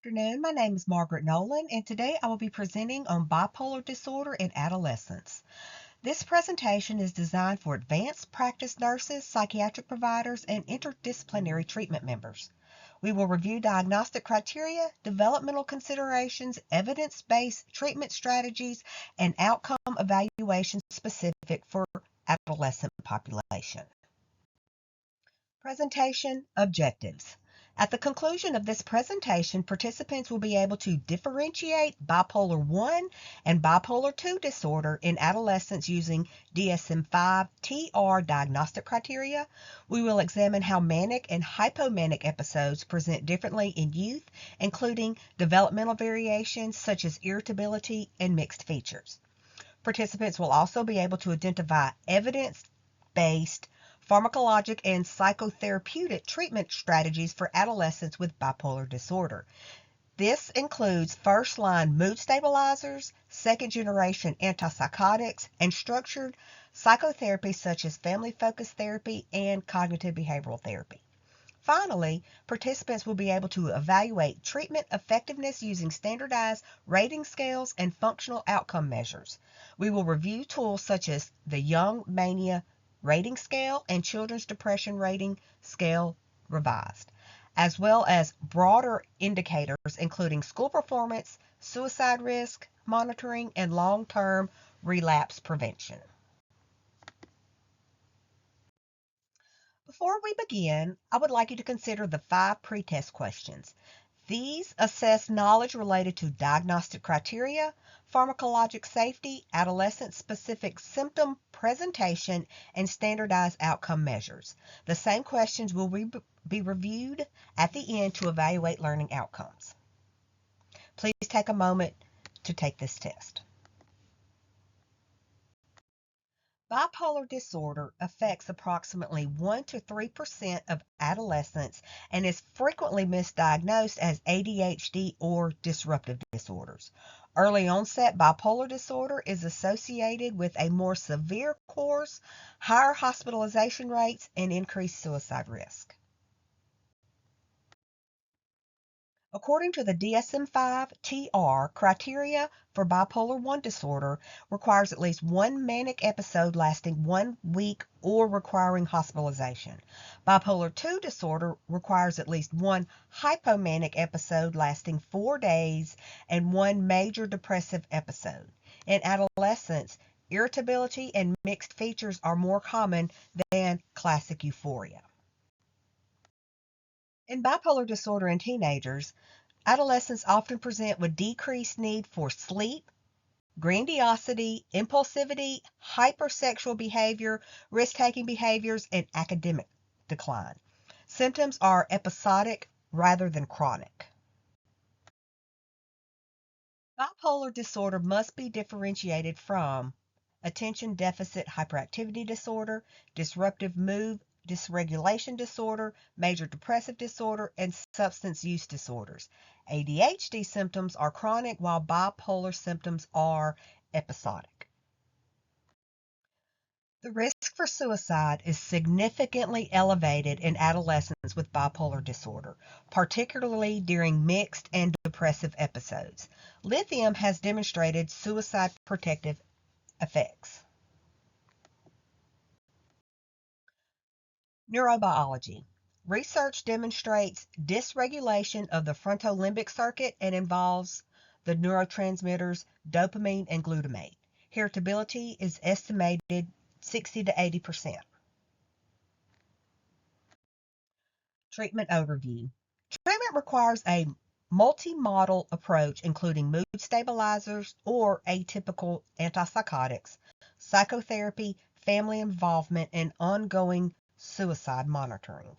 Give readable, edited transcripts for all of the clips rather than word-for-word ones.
Afternoon. My name is Margaret Nolan, and today I will be presenting on bipolar disorder in adolescents. This presentation is designed for advanced practice nurses, psychiatric providers, and interdisciplinary treatment members. We will review diagnostic criteria, developmental considerations, evidence-based treatment strategies, and outcome evaluations specific for adolescent population. Presentation objectives. At the conclusion of this presentation, participants will be able to differentiate bipolar 1 and bipolar 2 disorder in adolescents using DSM-5 TR diagnostic criteria. We will examine how manic and hypomanic episodes present differently in youth, including developmental variations such as irritability and mixed features. Participants will also be able to identify evidence-based pharmacologic and psychotherapeutic treatment strategies for adolescents with bipolar disorder. This includes first-line mood stabilizers, second-generation antipsychotics, and structured psychotherapy such as family-focused therapy and cognitive behavioral therapy. Finally, participants will be able to evaluate treatment effectiveness using standardized rating scales and functional outcome measures. We will review tools such as the Young Mania Rating Scale and Children's Depression Rating Scale Revised, as well as broader indicators including school performance, suicide risk monitoring, and long-term relapse prevention. Before we begin, I would like you to consider the 5 pretest questions. These assess knowledge related to diagnostic criteria, pharmacologic safety, adolescent-specific symptom presentation, and standardized outcome measures. The same questions will be reviewed at the end to evaluate learning outcomes. Please take a moment to take this test. Bipolar disorder affects approximately 1 to 3% of adolescents and is frequently misdiagnosed as ADHD or disruptive disorders. Early onset bipolar disorder is associated with a more severe course, higher hospitalization rates, and increased suicide risk. According to the DSM-5 TR criteria for bipolar 1 disorder, requires at least one manic episode lasting 1 week or requiring hospitalization. Bipolar 2 disorder requires at least one hypomanic episode lasting 4 days and one major depressive episode. In adolescents, irritability and mixed features are more common than classic euphoria. In bipolar disorder in teenagers, adolescents often present with decreased need for sleep, grandiosity, impulsivity, hypersexual behavior, risk-taking behaviors, and academic decline. Symptoms are episodic rather than chronic. Bipolar disorder must be differentiated from attention deficit hyperactivity disorder, disruptive mood dysregulation disorder, major depressive disorder, and substance use disorders. ADHD symptoms are chronic while bipolar symptoms are episodic. The risk for suicide is significantly elevated in adolescents with bipolar disorder, particularly during mixed and depressive episodes. Lithium has demonstrated suicide protective effects. Neurobiology. Research demonstrates dysregulation of the frontolimbic circuit and involves the neurotransmitters dopamine and glutamate. Heritability is estimated 60 to 80%. Treatment overview. Treatment requires a multi-modal approach including mood stabilizers or atypical antipsychotics, psychotherapy, family involvement, and ongoing suicide monitoring.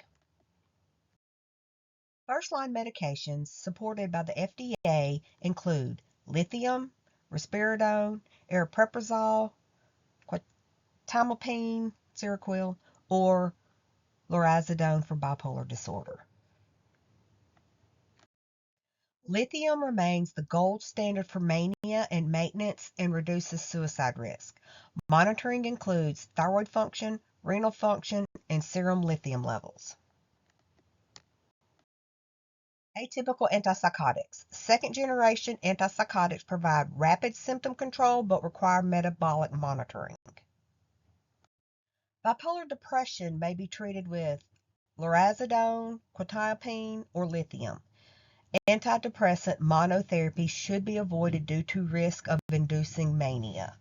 First-line medications supported by the FDA include lithium, risperidone, aripiprazole, quetiapine, Seroquel, or lorazepam for bipolar disorder. Lithium remains the gold standard for mania and maintenance and reduces suicide risk. Monitoring includes thyroid function, renal function, and serum lithium levels. Atypical antipsychotics. Second generation antipsychotics provide rapid symptom control but require metabolic monitoring. Bipolar depression may be treated with lorazepam, quetiapine, or lithium. Antidepressant monotherapy should be avoided due to risk of inducing mania.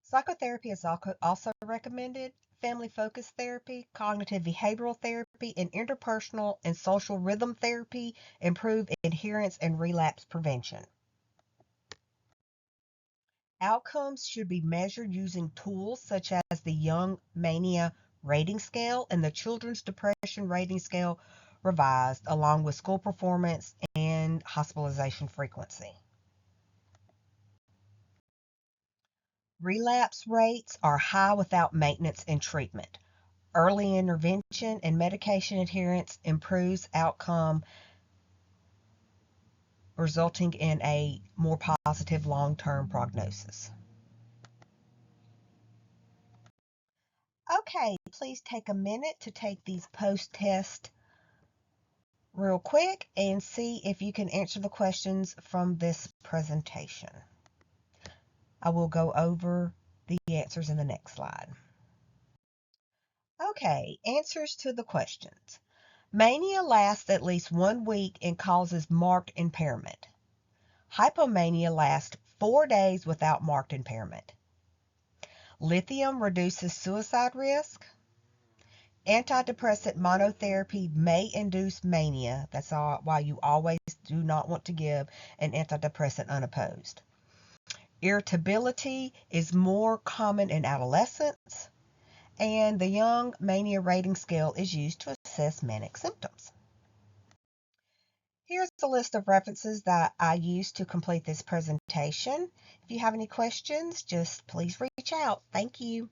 Psychotherapy is also recommended. Family focused therapy, cognitive behavioral therapy, and interpersonal and social rhythm therapy improve adherence and relapse prevention. Outcomes should be measured using tools such as the Young Mania Rating Scale and the Children's Depression Rating Scale revised, along with school performance and hospitalization frequency. Relapse rates are high without maintenance and treatment. Early intervention and medication adherence improves outcome, resulting in a more positive long-term prognosis. Okay, please take a minute to take these post-test real quick and see if you can answer the questions from this presentation. I will go over the answers in the next slide. Okay, answers to the questions. Mania lasts at least 1 week and causes marked impairment. Hypomania lasts 4 days without marked impairment. Lithium reduces suicide risk. Antidepressant monotherapy may induce mania. That's why you always do not want to give an antidepressant unopposed. Irritability is more common in adolescents, and the Young Mania Rating Scale is used to assess manic symptoms. Here's a list of references that I used to complete this presentation. If you have any questions, just please reach out. Thank you.